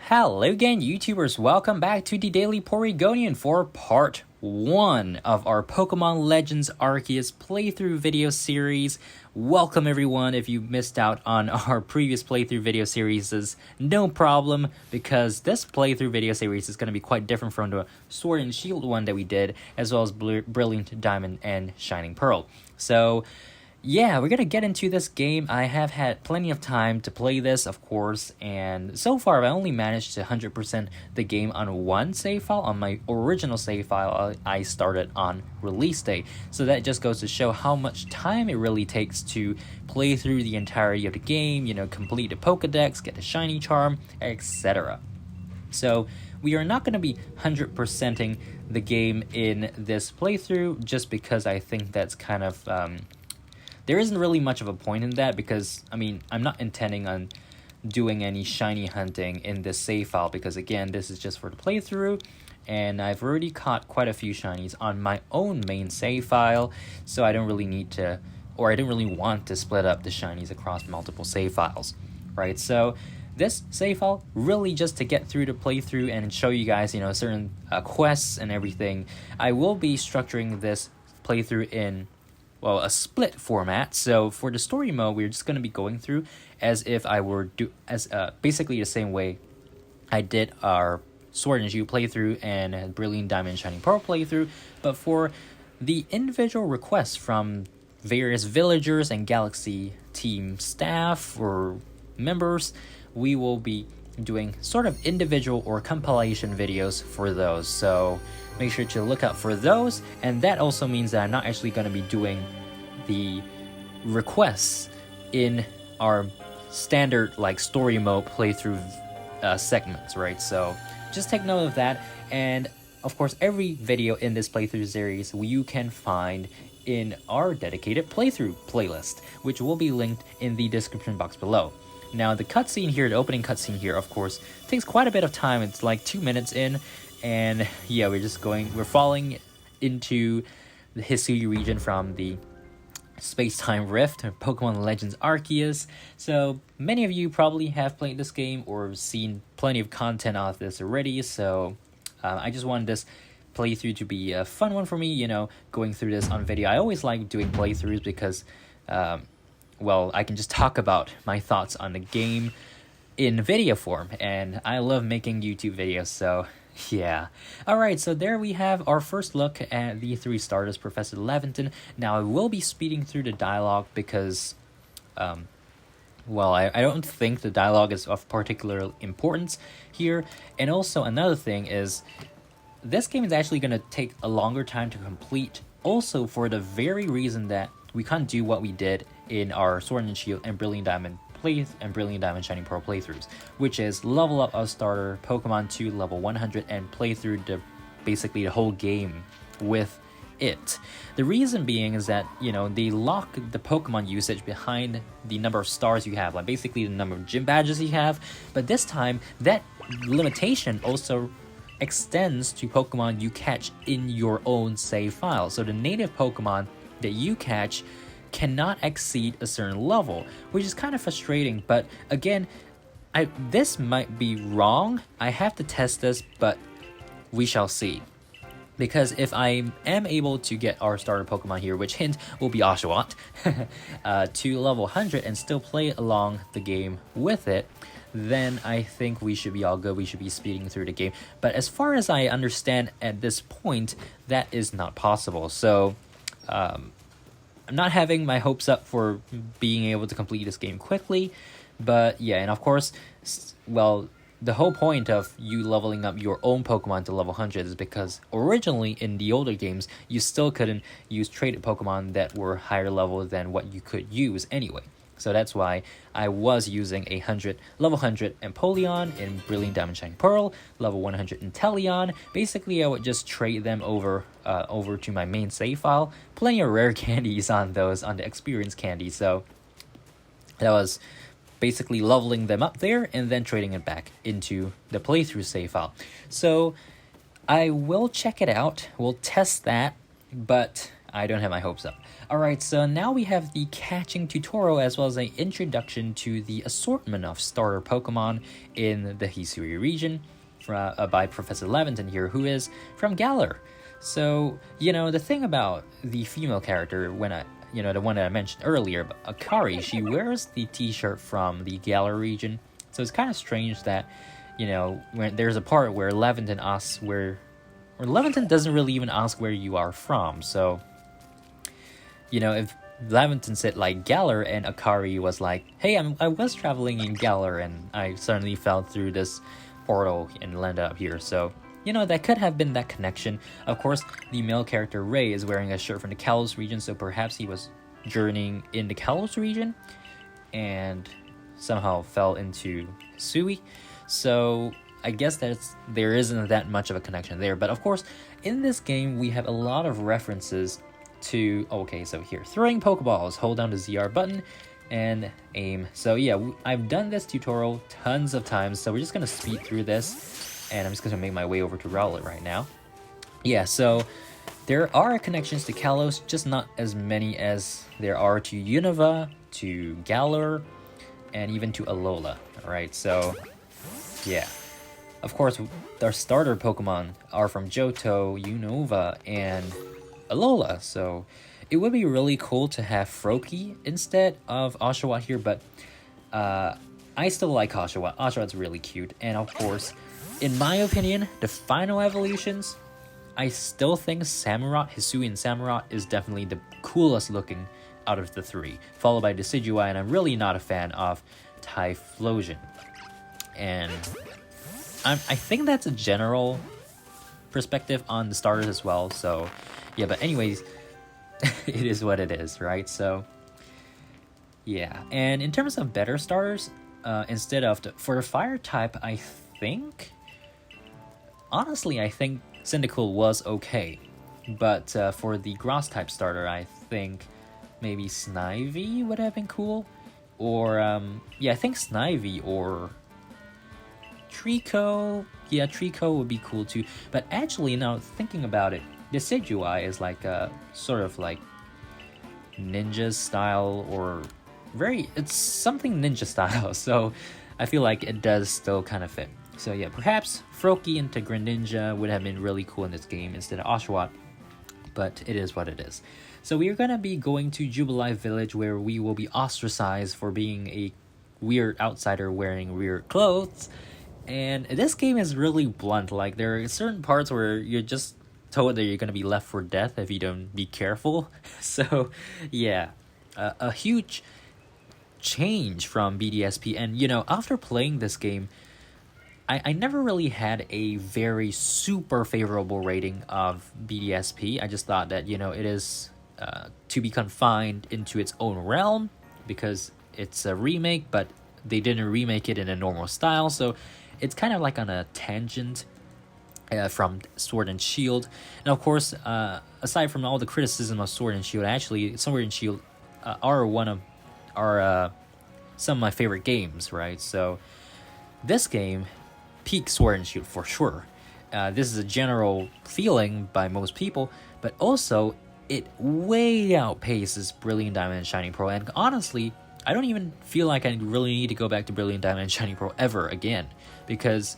Hello again, YouTubers. Welcome back to the Daily Porygonian for part 1 of our Pokemon Legends Arceus playthrough video series. Welcome everyone. If you missed out on our previous playthrough video series, no problem, because this playthrough video series is going to be quite different from the Sword and Shield one that we did, as well as Brilliant Diamond and Shining Pearl. So yeah, we're gonna get into this game. I have had plenty of time to play this, of course, and so far I only managed to 100% the game on one save file, on my original save file I started on release day. So that just goes to show how much time it really takes to play through the entirety of the game, you know, complete the Pokedex, get the shiny charm, etc. So we are not going to be 100%ing the game in this playthrough, just because I think that's kind of there isn't really much of a point in that, because, I mean, I'm not intending on doing any shiny hunting in this save file, because, again, this is just for the playthrough, and I've already caught quite a few shinies on my own main save file, so I don't really need to, or I don't really want to split up the shinies across multiple save files, right? So this save file, really just to get through the playthrough and show you guys, you know, certain quests and everything. I will be structuring this playthrough in, well, a split format. So for the story mode, we're just going to be going through as if I were basically the same way I did our Sword and Shield playthrough and Brilliant Diamond and Shining Pearl playthrough. But for the individual requests from various villagers and Galaxy team staff or members, we will be doing sort of individual or compilation videos for those. So make sure to look out for those, and that also means that I'm not actually going to be doing the requests in our standard like story mode playthrough segments, right? So just take note of that. And of course, every video in this playthrough series you can find in our dedicated playthrough playlist, which will be linked in the description box below. Now, the cutscene here, the opening cutscene here, of course, takes quite a bit of time. It's like 2 minutes in, and yeah, we're falling into the Hisui region from the space-time rift, Pokemon Legends Arceus. So many of you probably have played this game or seen plenty of content of this already, so I just wanted this playthrough to be a fun one for me, you know, going through this on video. I always like doing playthroughs because well, I can just talk about my thoughts on the game in video form, and I love making YouTube videos, so yeah. Alright, so there we have our first look at the 3 starters, Professor Leventon. Now, I will be speeding through the dialogue because, well, I don't think the dialogue is of particular importance here, and also another thing is, this game is actually going to take a longer time to complete, also for the very reason that we can't do what we did in our Sword and Shield and Brilliant Diamond Shining Pearl playthroughs, which is level up our starter Pokemon to level 100 and play through basically the whole game with it. The reason being is that, you know, they lock the Pokemon usage behind the number of stars you have, like basically the number of gym badges you have, but this time that limitation also extends to Pokemon you catch in your own save file. So the native Pokemon that you catch cannot exceed a certain level, which is kind of frustrating. But again, this might be wrong. I have to test this, but we shall see. Because if I am able to get our starter Pokemon here, which hint will be Oshawott, to level 100 and still play along the game with it, then I think we should be all good. We should be speeding through the game. But as far as I understand at this point, that is not possible. So I'm not having my hopes up for being able to complete this game quickly, but yeah, and of course, well, the whole point of you leveling up your own Pokemon to level 100 is because originally in the older games, you still couldn't use traded Pokemon that were higher level than what you could use anyway. So that's why I was using level 100 Empoleon in Brilliant Diamond Shining Pearl, level 100 Inteleon. Basically, I would just trade them over to my main save file. Plenty of rare candies on those, on the experience candy. So that was basically leveling them up there and then trading it back into the playthrough save file. So I will check it out. We'll test that, but I don't have my hopes up. Alright, so now we have the catching tutorial as well as an introduction to the assortment of starter Pokemon in the Hisui region by Professor Levinton here, who is from Galar. So, the thing about the female character, the one that I mentioned earlier, Akari, she wears the t-shirt from the Galar region. So it's kind of strange that, when there's a part where Levinton asks where Levinton doesn't really even ask where you are from. So, if Levinton said like Galar and Akari was like, hey, I was traveling in Galar and I suddenly fell through this portal and landed up here. So, that could have been that connection. Of course, the male character Ray is wearing a shirt from the Kalos region, so perhaps he was journeying in the Kalos region and somehow fell into Hisui. So I guess there isn't that much of a connection there. But of course, in this game, we have a lot of references to... Okay, so here, throwing Pokeballs. Hold down the ZR button and aim. So yeah, I've done this tutorial tons of times, so we're just going to speed through this. And I'm just going to make my way over to Rowlet right now. Yeah, so there are connections to Kalos, just not as many as there are to Unova, to Galar, and even to Alola. Alright, so yeah. Of course, our starter Pokemon are from Johto, Unova, and Alola. So it would be really cool to have Froakie instead of Oshawott here, but I still like Oshawott. Oshawott's really cute. And of course, in my opinion, the final evolutions, I still think Samurott, Hisui and Samurott is definitely the coolest looking out of the three, followed by Decidueye, and I'm really not a fan of Typhlosion. And I think that's a general perspective on the starters as well, so yeah, but anyways, it is what it is, right? So yeah, and in terms of better starters, instead of for the fire type, honestly, I think Cyndaquil was okay. But for the grass type starter, I think maybe Snivy would have been cool. Or, I think Snivy or Trico. Yeah, Trico would be cool too. But actually, now thinking about it, Decidueye is like a sort of like ninja style or it's something ninja style. So I feel like it does still kind of fit. So yeah, perhaps Froakie into Greninja would have been really cool in this game instead of Oshawott, but it is what it is. So we are going to be going to Jubilife Village, where we will be ostracized for being a weird outsider wearing weird clothes. And this game is really blunt. Like, there are certain parts where you're just told that you're going to be left for death if you don't be careful. So yeah, a huge change from BDSP. And after playing this game, I never really had a very super favorable rating of BDSP. I just thought that, it is to be confined into its own realm because it's a remake, but they didn't remake it in a normal style. So it's kind of like on a tangent from Sword and Shield. And of course, aside from all the criticism of Sword and Shield, actually, Sword and Shield are some of my favorite games, right? So this game peak Sword and Shield for sure. This is a general feeling by most people, but also it way outpaces Brilliant Diamond and Shining Pearl. And honestly, I don't even feel like I really need to go back to Brilliant Diamond and Shining Pearl ever again, because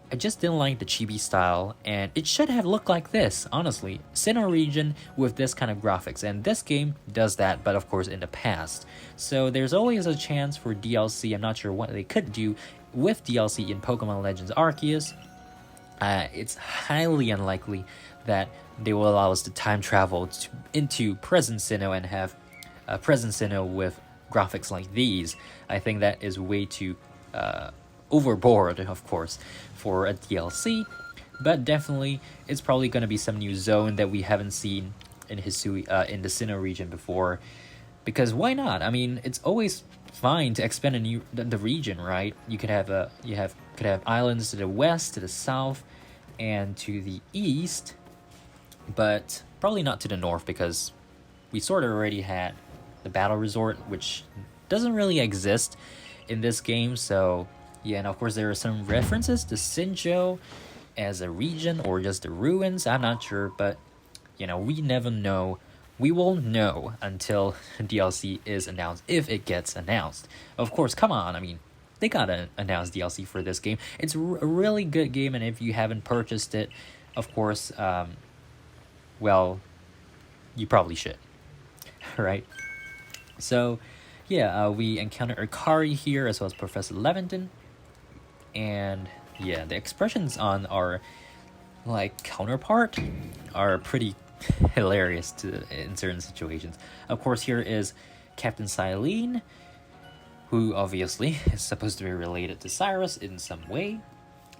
I just didn't like the chibi style, and it should have looked like this, honestly. Sinnoh region with this kind of graphics, and this game does that, but of course in the past. So there's always a chance for DLC. I'm not sure what they could do with DLC in Pokemon Legends Arceus. It's highly unlikely that they will allow us to time travel into present Sinnoh and have present Sinnoh with graphics like these. I think that is way too overboard, of course, for a DLC, but definitely it's probably going to be some new zone that we haven't seen in Hisui, in the Sinnoh region before, because why not? I mean, it's always fine to expand the region, right? You could have islands to the west, to the south, and to the east, but probably not to the north, because we sort of already had the Battle Resort, which doesn't really exist in this game. So yeah, and of course there are some references to Sinjo as a region or just the ruins. I'm not sure, but we never know we will know until DLC is announced, if it gets announced. Of course, come on, I mean, they gotta announce DLC for this game. It's a really good game, and if you haven't purchased it, of course, well, you probably should, right? So, yeah, we encounter Akari here, as well as Professor Leventon, and yeah, the expressions on our counterpart are pretty hilarious in certain situations. Of course, here is Captain Silene, who obviously is supposed to be related to Cyrus in some way.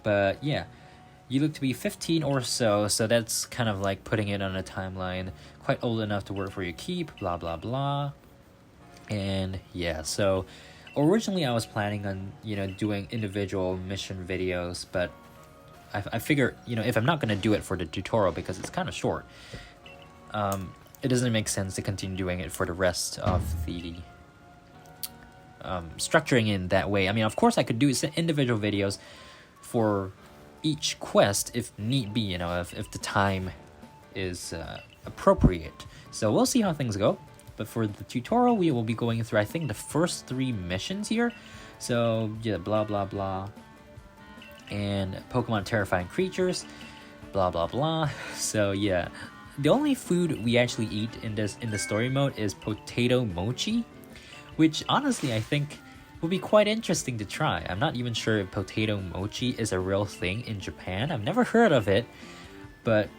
But yeah, you look to be 15 or so that's kind of like putting it on a timeline. Quite old enough to work for your keep, blah blah blah. And yeah, so originally I was planning on, doing individual mission videos, but I figure, if I'm not going to do it for the tutorial because it's kind of short, it doesn't make sense to continue doing it for the rest of the structuring in that way. I mean, of course I could do individual videos for each quest if need be, if the time is appropriate. So we'll see how things go. But for the tutorial, we will be going through, I think, the first 3 missions here. So yeah, blah blah blah. And Pokemon terrifying creatures, blah blah blah. So yeah, the only food we actually eat in the story mode is potato mochi, which honestly I think would be quite interesting to try. I'm not even sure if potato mochi is a real thing in Japan. I've never heard of it, but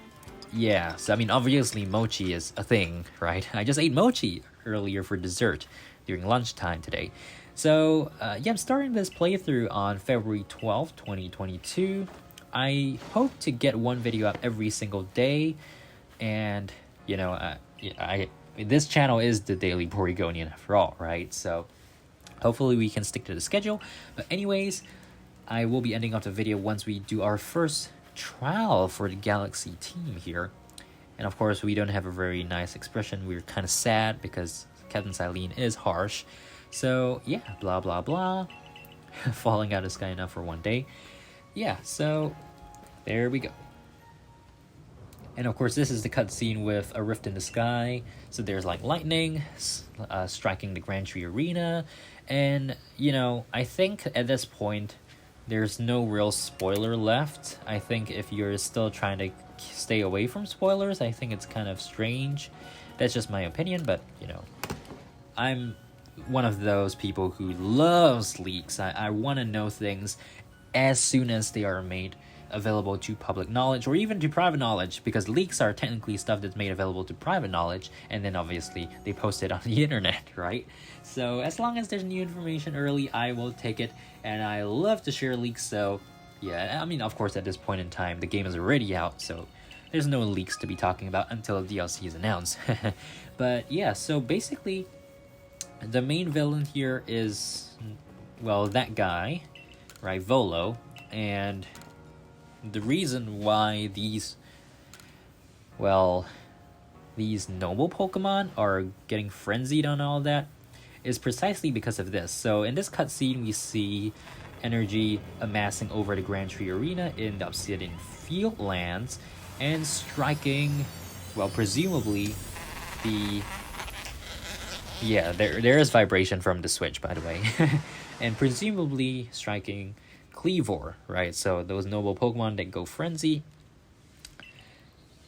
yeah. So I mean, obviously mochi is a thing, right? I just ate mochi earlier for dessert during lunchtime today. So, yeah, I'm starting this playthrough on February 12th, 2022. I hope to get one video up every single day. And, this channel is the Daily Porygonian after all, right? So, hopefully we can stick to the schedule. But anyways, I will be ending off the video once we do our first trial for the Galaxy team here. And of course, we don't have a very nice expression. We're kind of sad because Captain Silene is harsh. So, yeah, blah, blah, blah. Falling out of the sky enough for one day. Yeah, so there we go. And of course, this is the cutscene with a rift in the sky. So there's lightning striking the Grand Tree Arena. And, I think at this point, there's no real spoiler left. I think if you're still trying to stay away from spoilers, I think it's kind of strange. That's just my opinion, but, I'm one of those people who loves leaks. I want to know things as soon as they are made available to public knowledge or even to private knowledge, because leaks are technically stuff that's made available to private knowledge, and then obviously they post it on the internet, right? So as long as there's new information early, I will take it, and I love to share leaks. So yeah, I mean, of course, at this point in time, the game is already out, so there's no leaks to be talking about until the DLC is announced. But yeah, so basically the main villain here is, well, that guy, right, Volo. And the reason why these noble Pokemon are getting frenzied on all that is precisely because of this. So in this cutscene, we see energy amassing over the Grand Tree Arena in the Obsidian Fieldlands and striking, well, presumably the... Yeah, there is vibration from the Switch, by the way. And presumably striking Cleavor, right? So those noble Pokemon that go frenzy.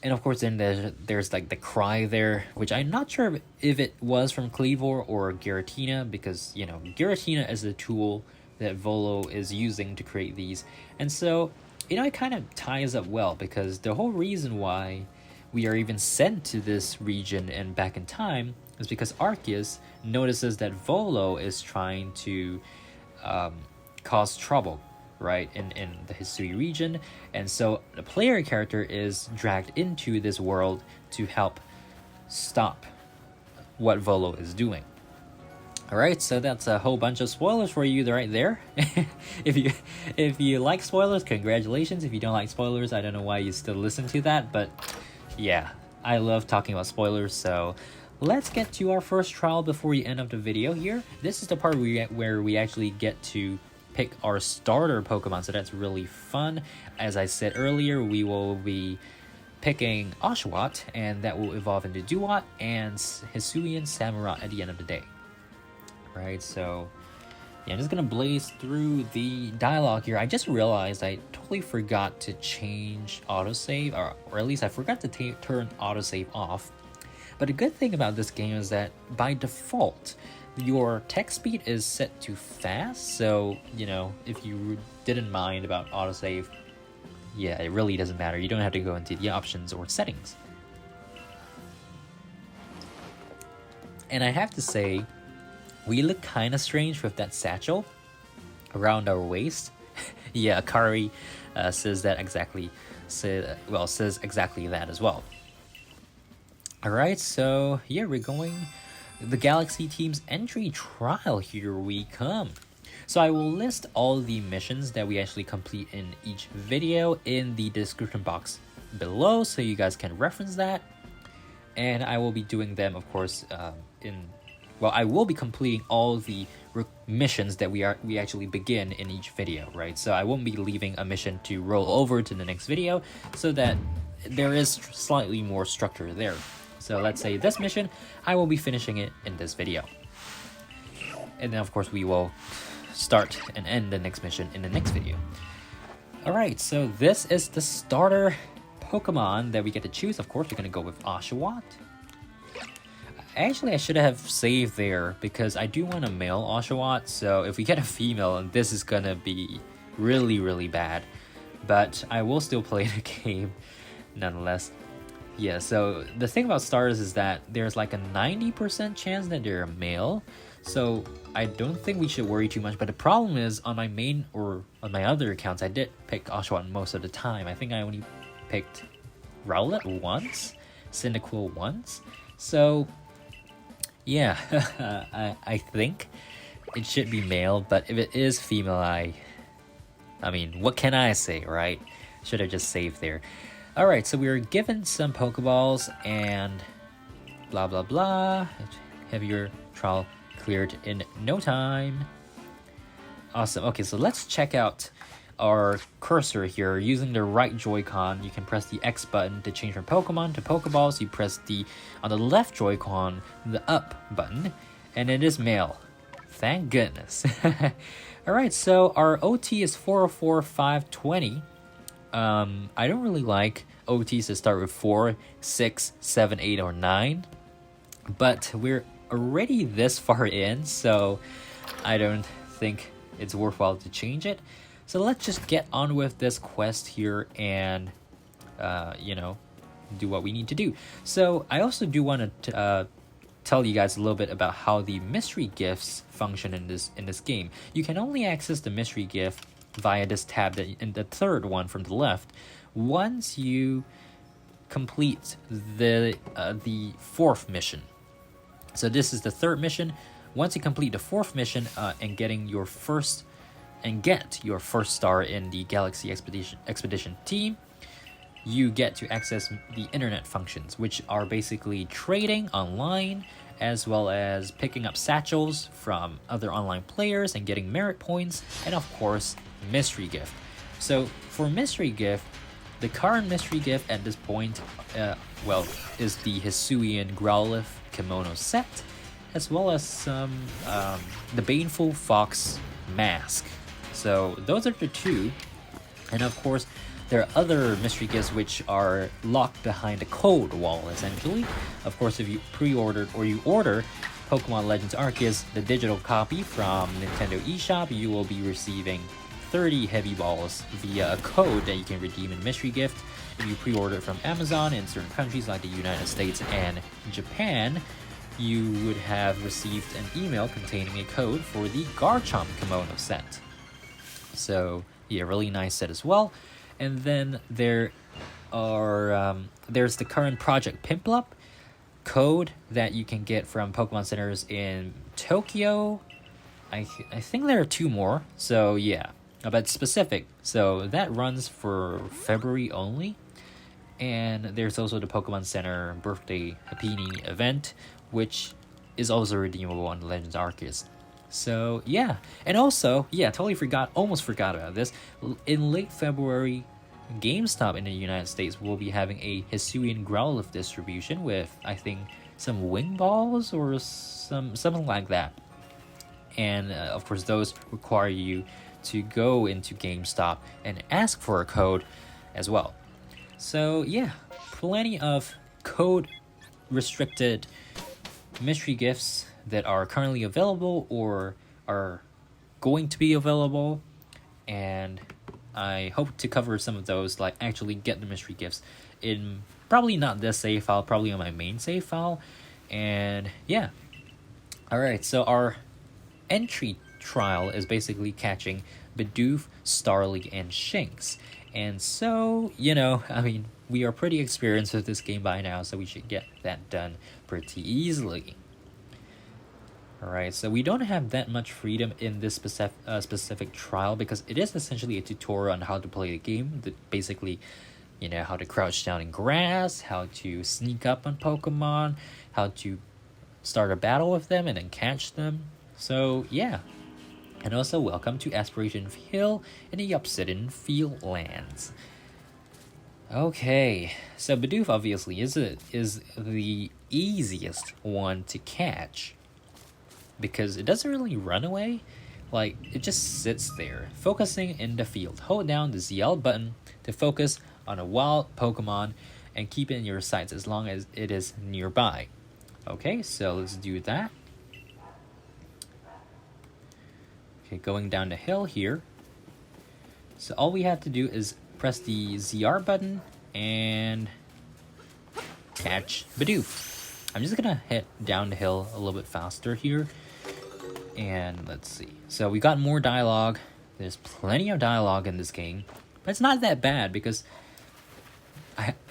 And of course, then there's the cry there, which I'm not sure if it was from Cleavor or Giratina, because, Giratina is the tool that Volo is using to create these. And so, it kind of ties up well, because the whole reason why we are even sent to this region and back in time is because Arceus notices that Volo is trying to cause trouble, right, in the Hisui region. And so the player character is dragged into this world to help stop what Volo is doing. Alright, so that's a whole bunch of spoilers for you right there. If you like spoilers, congratulations. If you don't like spoilers, I don't know why you still listen to that, but yeah, I love talking about spoilers. So let's get to our first trial before we end up the video here. This is the part where we actually get to pick our starter Pokemon, so that's really fun. As I said earlier, we will be picking Oshawott, and that will evolve into Duat and Hisuian Samurott at the end of the day. Right, so yeah, I'm just gonna blaze through the dialogue here. I just realized I totally forgot to change autosave, or at least I forgot to turn autosave off. But the good thing about this game is that by default, your text speed is set to fast. So, you know, if you didn't mind about autosave, yeah, it really doesn't matter. You don't have to go into the options or settings. And I have to say, we look kind of strange with that satchel around our waist. Yeah, Akari says exactly that as well. Alright, so yeah, we're going the Galaxy Team's entry trial. Here we come. So I will list all the missions that we actually complete in each video in the description box below, so you guys can reference that. And I will be doing them, of course, I will be completing all the missions that we actually begin in each video, right? So I won't be leaving a mission to roll over to the next video, so that there is slightly more structure there. So let's say this mission, I will be finishing it in this video. And then of course we will start and end the next mission in the next video. Alright, so this is the starter Pokemon that we get to choose. Of course, we're going to go with Oshawott. Actually, I should have saved there because I do want a male Oshawott, so if we get a female, this is gonna be really, really bad. But I will still play the game nonetheless. Yeah, so the thing about starters is that there's like a 90% chance that they're a male, so I don't think we should worry too much. But the problem is, on my main or on my other accounts, I did pick Oshawott most of the time. I think I only picked Rowlet once, Cyndaquil once, so yeah, I think it should be male, but if it is female, I mean, what can I say, right? Should have just saved there. Alright, so we were given some Pokeballs and blah blah blah. Have your trial cleared in no time. Awesome. Okay, so let's check out our cursor here. Using the right Joy-Con, you can press the X button to change from Pokemon to Pokeballs. You press on the left Joy-Con, the up button, and it is male. Thank goodness. Alright, so our OT is 404, 520. I don't really like OTs to start with 4, 6, 7, 8, or 9. But we're already this far in, so I don't think it's worthwhile to change it. So let's just get on with this quest here and, do what we need to do. So I also do want to tell you guys a little bit about how the mystery gifts function in this game. You can only access the mystery gift via this tab in the third one from the left once you complete the fourth mission. So this is the third mission. Once you complete the fourth mission and get your first star in the Galaxy Expedition team, you get to access the internet functions, which are basically trading online, as well as picking up satchels from other online players and getting merit points, and of course, mystery gift. So for mystery gift, the current mystery gift at this point, is the Hisuian Growlithe kimono set, as well as some the Baneful Fox mask. So those are the two, and of course there are other mystery gifts which are locked behind a code wall, essentially. Of course, if you pre-ordered or you order Pokemon Legends Arceus, the digital copy from Nintendo eShop, you will be receiving 30 heavy balls via a code that you can redeem in mystery gift. If you pre-order from Amazon in certain countries like the United States and Japan, you would have received an email containing a code for the Garchomp kimono set. So yeah, really nice set as well. And then there are there's the current Project Piplup code that you can get from Pokemon centers in Tokyo. I think there are 2 more. So yeah, but specific. So that runs for February only. And there's also the Pokemon Center Birthday Happini event, which is also redeemable on the Legends Arceus. So yeah, and also, yeah, almost forgot about this. In late February, GameStop in the United States will be having a Hisui Growlithe distribution with, I think, some wing balls or something like that. And of course, those require you to go into GameStop and ask for a code as well. So yeah, plenty of code restricted mystery gifts that are currently available or are going to be available, and I hope to cover some of those, like actually get the mystery gifts in probably not this save file, probably on my main save file. And yeah, alright, so our entry trial is basically catching Bidoof, Starly, and Shinx. And so, I mean, we are pretty experienced with this game by now, so we should get that done pretty easily. Alright, so we don't have that much freedom in this specific trial because it is essentially a tutorial on how to play the game. Basically, how to crouch down in grass, how to sneak up on Pokemon, how to start a battle with them and then catch them. So yeah. And also welcome to Aspiration Hill in the Obsidian Field Lands. Okay, so Bidoof obviously is the easiest one to catch because it doesn't really run away. Like, it just sits there, focusing in the field. Hold down the ZL button to focus on a wild Pokemon and keep it in your sights as long as it is nearby. Okay, so let's do that. Okay, going down the hill here. So all we have to do is press the ZR button and catch Bidoof. I'm just gonna head down the hill a little bit faster here. And let's see. So we got more dialogue. There's plenty of dialogue in this game, but it's not that bad because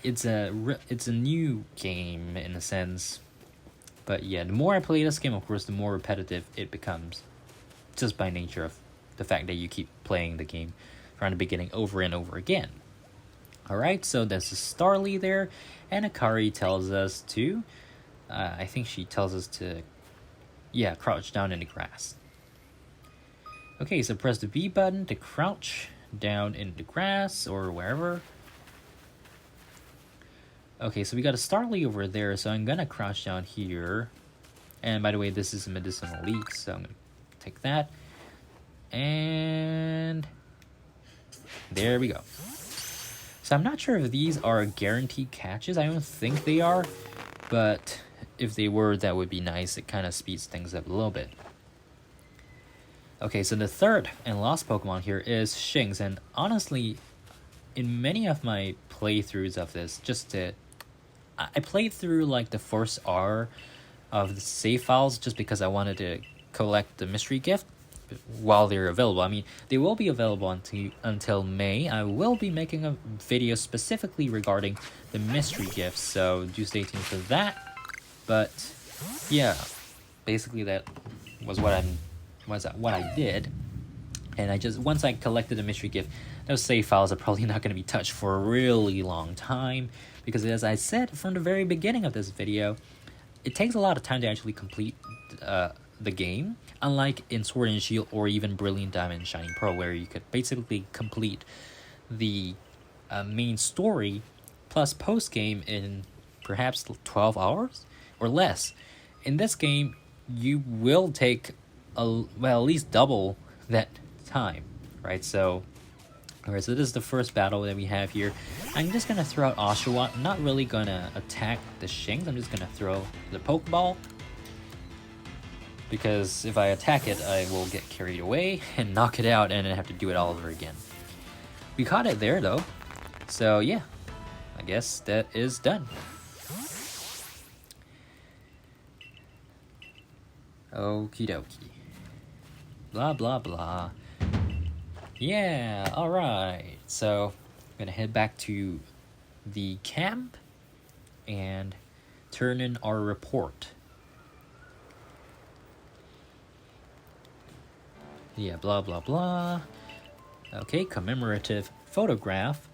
it's a new game in a sense. But yeah, the more I play this game, of course, the more repetitive it becomes, just by nature of the fact that you keep playing the game from the beginning over and over again. Alright, so there's a Starly there, and Akari tells us to, I think she tells us to, crouch down in the grass. Okay, so press the B button to crouch down in the grass or wherever. Okay, so we got a Starly over there, so I'm gonna crouch down here. And by the way, this is a medicinal leak, so I'm gonna take that. And there we go. So I'm not sure if these are guaranteed catches. I don't think they are, but if they were, that would be nice. It kind of speeds things up a little bit. Okay, so the third and last Pokemon here is Shinx, and honestly, in many of my playthroughs of this, I played through like the first hour of the save files just because I wanted to collect the mystery gift while they're available. I mean, they will be available until May. I will be making a video specifically regarding the mystery gifts, so do stay tuned for that. But yeah, basically that was what I did. And once I collected the mystery gift, those save files are probably not going to be touched for a really long time, because as I said from the very beginning of this video, it takes a lot of time to actually complete the game, unlike in Sword and Shield or even Brilliant Diamond and Shining Pearl, where you could basically complete the main story plus post-game in perhaps 12 hours or less. In this game, you will take at least double that time, right? So alright, so this is the first battle that we have here. I'm just gonna throw out Oshawott. I'm not really gonna attack the Shinx. I'm just gonna throw the Pokeball, because if I attack it, I will get carried away and knock it out and then have to do it all over again. We caught it there though, so yeah, I guess that is done. Okie dokie. Blah blah blah. Yeah, alright. So, I'm gonna head back to the camp and turn in our report. Yeah, blah blah blah. Okay, commemorative photograph.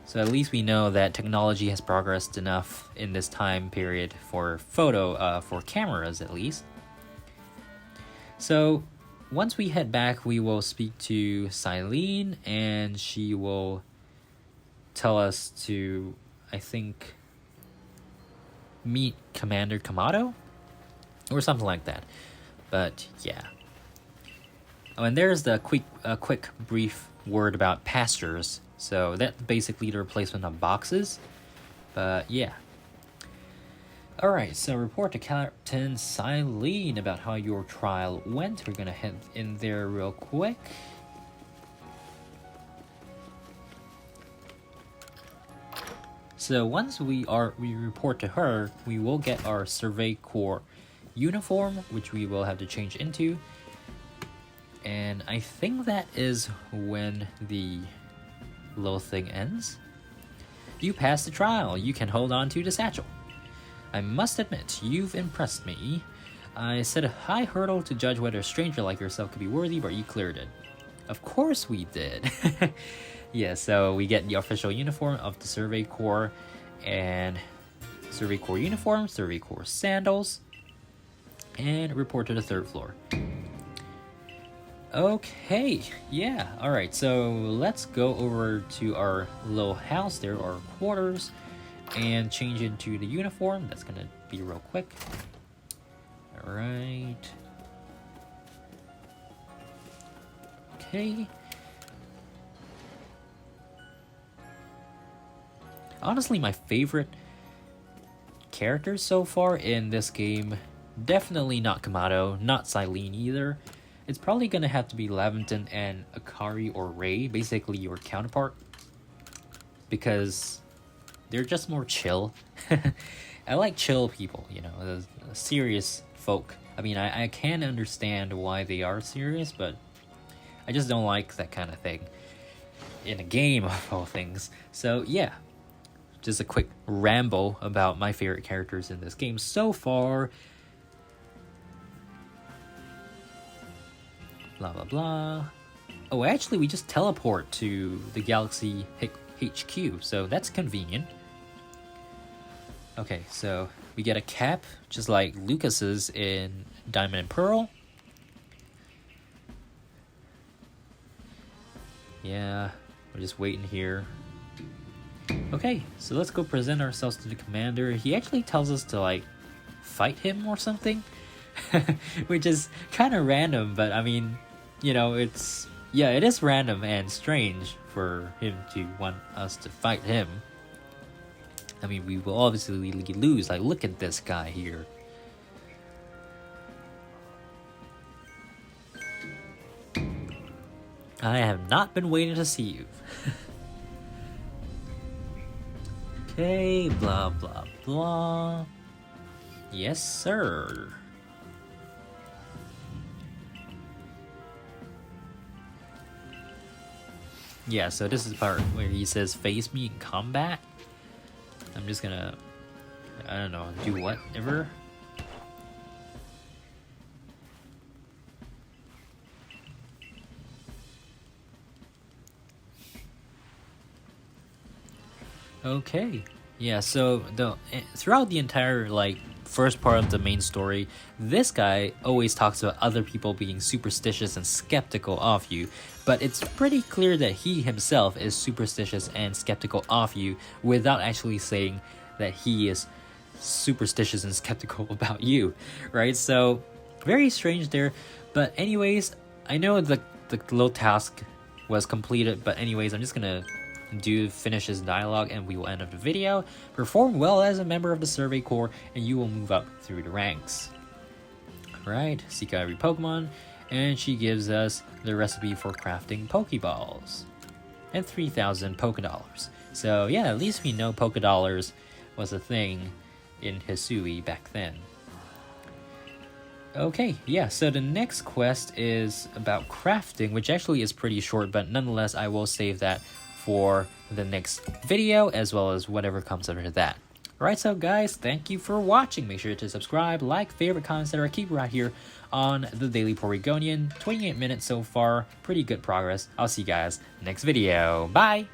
So at least we know that technology has progressed enough in this time period for for cameras at least. So once we head back, we will speak to Silene, and she will tell us to, I think, meet Commander Kamado or something like that. But yeah. Oh, and there's the quick brief word about pastures. So that's basically the replacement of boxes. But yeah. Alright, so report to Captain Silene about how your trial went. We're gonna head in there real quick. So once we report to her, we will get our Survey Corps uniform, which we will have to change into. And I think that is when the little thing ends. You passed the trial. You can hold on to the satchel. I must admit, you've impressed me. I set a high hurdle to judge whether a stranger like yourself could be worthy, but you cleared it. Of course we did. Yeah, so we get the official uniform of the Survey Corps, and Survey Corps uniform, Survey Corps sandals, and report to the 3rd floor. Okay, yeah, alright, so let's go over to our little house there, our quarters, and change into the uniform. That's gonna be real quick. Alright. Okay. Honestly, my favorite characters so far in this game, definitely not Kamado, not Silene either. It's probably gonna have to be Laventon and Akari or Ray, basically your counterpart, because they're just more chill. I like chill people, you know, the serious folk. I mean, I can understand why they are serious, but I just don't like that kind of thing in a game of all things. So yeah, just a quick ramble about my favorite characters in this game so far. Blah blah blah. Oh, actually we just teleport to the Galaxy HQ, so that's convenient. Okay, so we get a cap, just like Lucas's in Diamond and Pearl. Yeah, we're just waiting here. Okay, so let's go present ourselves to the commander. He actually tells us to, like, fight him or something. Which is kind of random, but I mean, you know, it is random and strange for him to want us to fight him. I mean, we will obviously lose. Like, look at this guy here. I have not been waiting to see you. Okay, blah, blah, blah. Yes, sir. Yeah, so this is the part where he says, face me in combat. I'm just gonna, I don't know, do whatever. Okay, yeah, so throughout the entire, like, first part of the main story, this guy always talks about other people being superstitious and skeptical of you, but it's pretty clear that he himself is superstitious and skeptical of you without actually saying that he is superstitious and skeptical about you, right? So, very strange there, but anyways, I know the little task was completed, but anyways, I'm just gonna finish his dialogue and we will end up the video. Perform well as a member of the Survey Corps and you will move up through the ranks. Alright, seek out every Pokemon, and she gives us the recipe for crafting Pokeballs. And 3,000 Pokedollars. So yeah, at least we know Pokedollars was a thing in Hisui back then. Okay, yeah, so the next quest is about crafting, which actually is pretty short, but nonetheless I will save that for the next video, as well as whatever comes after that. Alright, so guys, thank you for watching. Make sure to subscribe, like, favorite, comment, etc. Keep it right here on the Daily Porygonian. 28 minutes so far, pretty good progress. I'll see you guys next video. Bye!